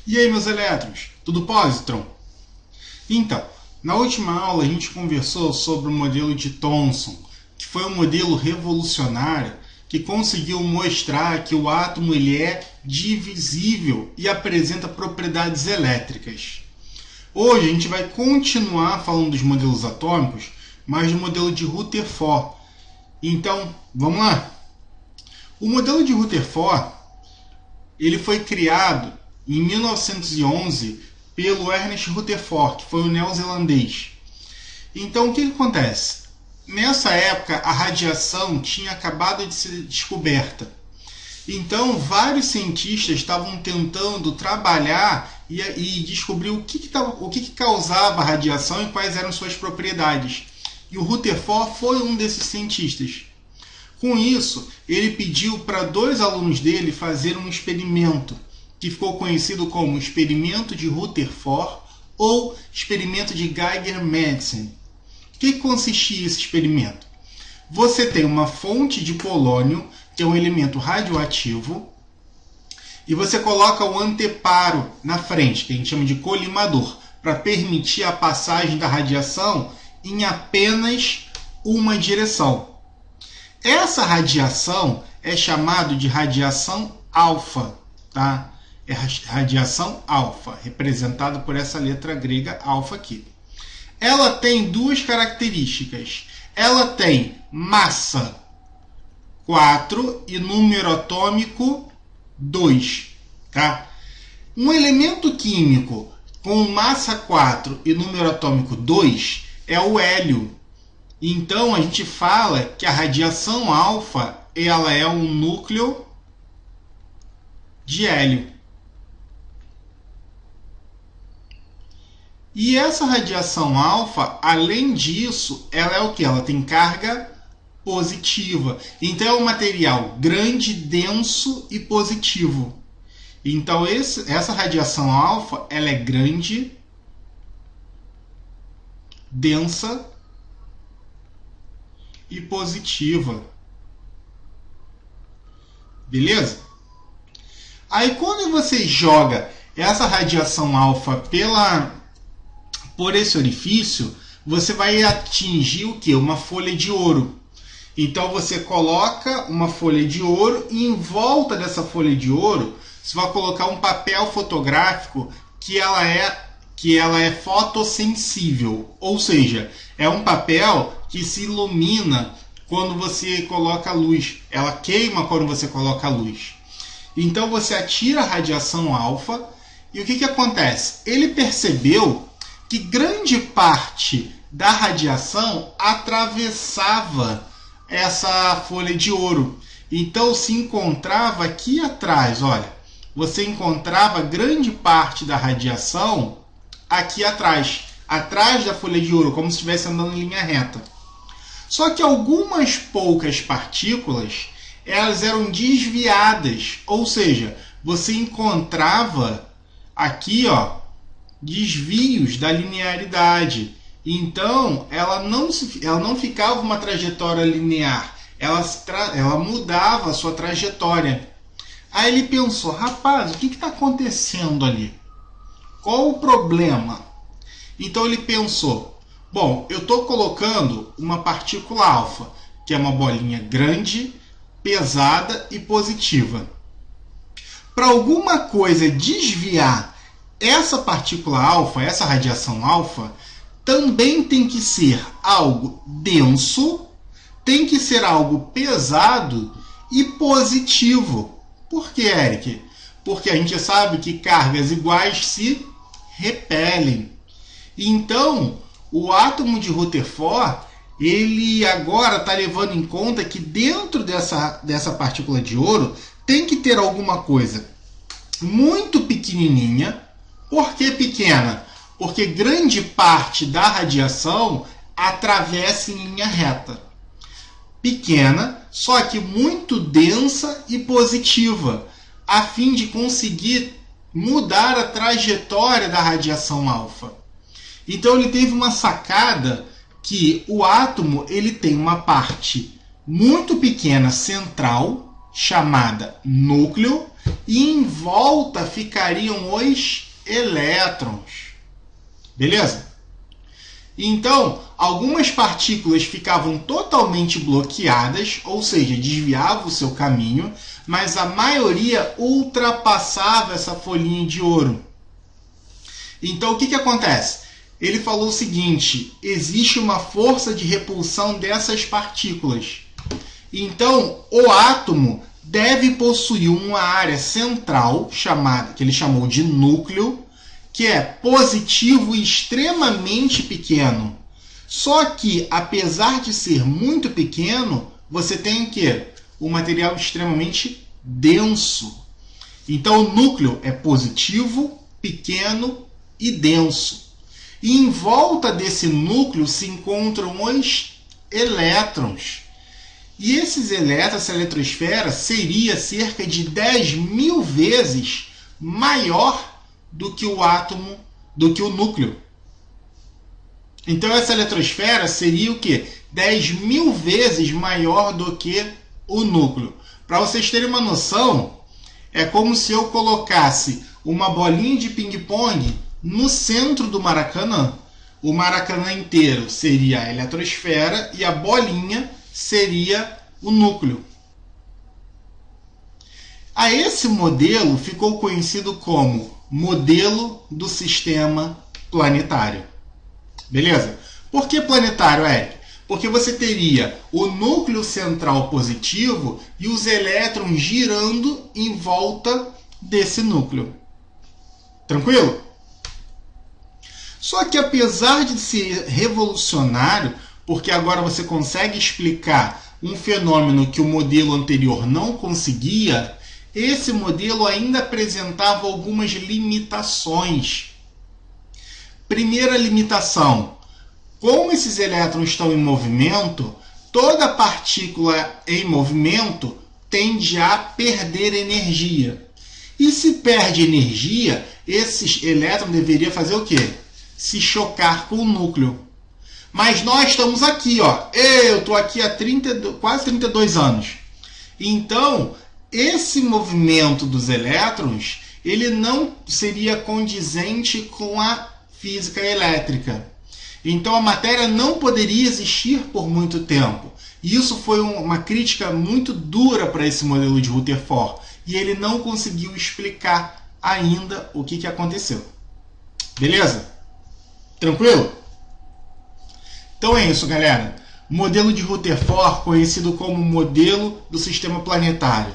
E aí, meus elétrons, tudo positron? Então, na última aula a gente conversou sobre o modelo de Thomson, que foi um modelo revolucionário que conseguiu mostrar que o átomo ele é divisível e apresenta propriedades elétricas. Hoje a gente vai continuar falando dos modelos atômicos, mas do modelo de Rutherford. Então, vamos lá? O modelo de Rutherford ele foi criado em 1911 pelo Ernest Rutherford, que foi um neozelandês. Então, o que acontece? Nessa época, a radiação tinha acabado de ser descoberta. Então, vários cientistas estavam tentando trabalhar e descobrir o que causava a radiação e quais eram suas propriedades. E o Rutherford foi um desses cientistas. Com isso, ele pediu para dois alunos dele fazer um experimento, que ficou conhecido como experimento de Rutherford ou experimento de Geiger-Madsen. O que consistia esse experimento? Você tem uma fonte de polônio, que é um elemento radioativo, e você coloca o anteparo na frente, que a gente chama de colimador, para permitir a passagem da radiação em apenas uma direção. Essa radiação é chamada de radiação alfa, tá? É radiação alfa, representada por essa letra grega alfa aqui. Ela tem duas características. Ela tem massa 4 e número atômico 2. Tá? Um elemento químico com massa 4 e número atômico 2 é o hélio. Então a gente fala que a radiação alfa ela é um núcleo de hélio. E essa radiação alfa, além disso, ela é o que? Ela tem carga positiva. Então é um material grande, denso e positivo. Então essa radiação alfa, ela é grande, densa e positiva. Beleza? Aí quando você joga essa radiação alfa por esse orifício, você vai atingir o que? Uma folha de ouro. Então você coloca uma folha de ouro e em volta dessa folha de ouro você vai colocar um papel fotográfico que ela é fotossensível, ou seja, é um papel que se ilumina quando você coloca a luz, ela queima quando você coloca a luz. Então você atira a radiação alfa e o que acontece? Ele percebeu que grande parte da radiação atravessava essa folha de ouro. Então se encontrava aqui atrás, olha, você encontrava grande parte da radiação aqui atrás da folha de ouro, como se estivesse andando em linha reta. Só que algumas poucas partículas, elas eram desviadas, ou seja, você encontrava aqui, ó, desvios da linearidade. Então, ela não ficava uma trajetória linear, ela mudava a sua trajetória. Aí ele pensou, rapaz, o que está acontecendo ali? Qual o problema? Então ele pensou, bom, eu estou colocando uma partícula alfa, que é uma bolinha grande, pesada e positiva. Para alguma coisa desviar essa partícula alfa, essa radiação alfa, também tem que ser algo denso, tem que ser algo pesado e positivo. Por que, Eric? Porque a gente sabe que cargas iguais se repelem. Então, o átomo de Rutherford, ele agora está levando em conta que dentro dessa partícula de ouro tem que ter alguma coisa muito pequenininha. Por que pequena? Porque grande parte da radiação atravessa em linha reta. Pequena, só que muito densa e positiva, a fim de conseguir mudar a trajetória da radiação alfa. Então ele teve uma sacada que o átomo ele tem uma parte muito pequena central, chamada núcleo, e em volta ficariam os elétrons. Beleza? Então, algumas partículas ficavam totalmente bloqueadas, ou seja, desviavam o seu caminho, mas a maioria ultrapassava essa folhinha de ouro. Então, o que acontece? Ele falou o seguinte: existe uma força de repulsão dessas partículas. Então, o átomo deve possuir uma área central, que ele chamou de núcleo, que é positivo e extremamente pequeno. Só que, apesar de ser muito pequeno, você tem o quê? Um material extremamente denso. Então, o núcleo é positivo, pequeno e denso. E em volta desse núcleo se encontram os elétrons. E esses elétrons, essa eletrosfera, seria cerca de 10.000 vezes maior do que o átomo, do que o núcleo. Então essa eletrosfera seria o quê? 10.000 vezes maior do que o núcleo. Para vocês terem uma noção, é como se eu colocasse uma bolinha de ping-pong no centro do Maracanã. O Maracanã inteiro seria a eletrosfera e a bolinha seria o núcleo. A esse modelo ficou conhecido como modelo do sistema planetário. Beleza? Por que planetário, Eric? Porque você teria o núcleo central positivo e os elétrons girando em volta desse núcleo. Tranquilo? Só que apesar de ser revolucionário, porque agora você consegue explicar um fenômeno que o modelo anterior não conseguia, esse modelo ainda apresentava algumas limitações. Primeira limitação: como esses elétrons estão em movimento, toda partícula em movimento tende a perder energia. E se perde energia, esses elétrons deveriam fazer o quê? Se chocar com o núcleo. Mas nós estamos aqui, ó. Eu estou aqui há quase 32 anos. Então, esse movimento dos elétrons, ele não seria condizente com a física elétrica. Então, a matéria não poderia existir por muito tempo. E isso foi uma crítica muito dura para esse modelo de Rutherford. E ele não conseguiu explicar ainda o que aconteceu. Beleza? Tranquilo? Então é isso, galera. Modelo de Rutherford, conhecido como modelo do sistema planetário.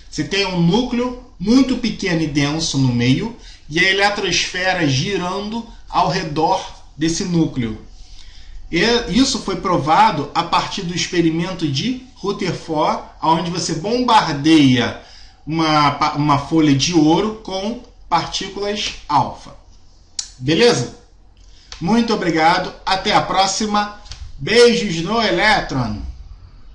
Você tem um núcleo muito pequeno e denso no meio e a eletrosfera girando ao redor desse núcleo. E isso foi provado a partir do experimento de Rutherford, onde você bombardeia uma folha de ouro com partículas alfa. Beleza? Muito obrigado. Até a próxima. Beijos no elétron.